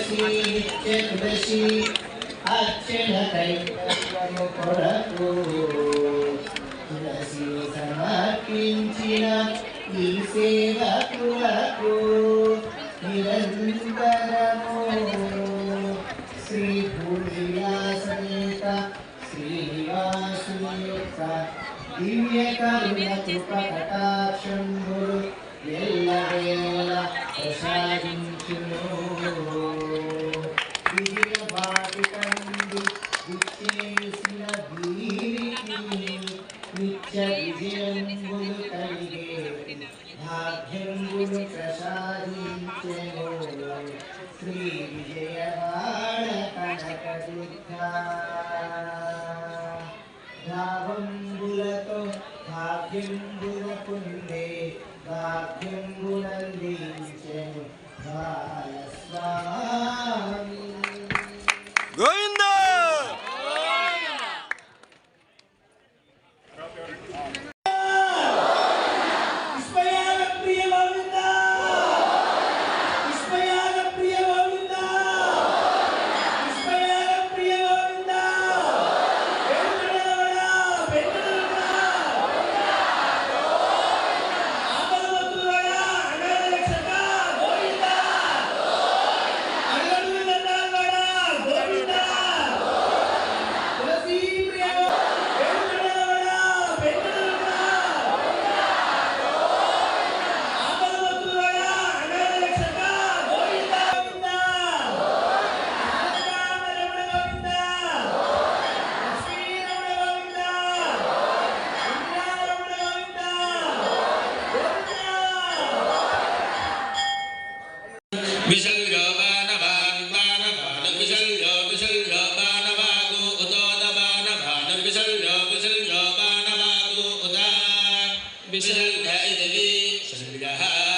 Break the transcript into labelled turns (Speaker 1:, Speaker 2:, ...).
Speaker 1: तुलसी नित्य तुलसी अर्चन कैंकर्यము కొరకు तुलसी సమర్పించిన ఈ సేవకులకు నిరంతరము శ్రీ భూమిలాసనేత శ్రీనివాసుని యొక్క దివ్య కరుణ కృపకటాక్షంబులు ఎల్లవేళ ప్రసాదించును. విజయవాటికందు విచ్చేసిన వీరికి నిత్య విజయంబులు కలిగే భాగ్యంబులు ప్రసాదించెను. శ్రీ విజయవాడ కనకదుర్గా భావంబులతో భాగ్యంబుల పొందే భాగ్యంబులందించెను బాలస్వామి.
Speaker 2: గోవిందా
Speaker 3: Bismillah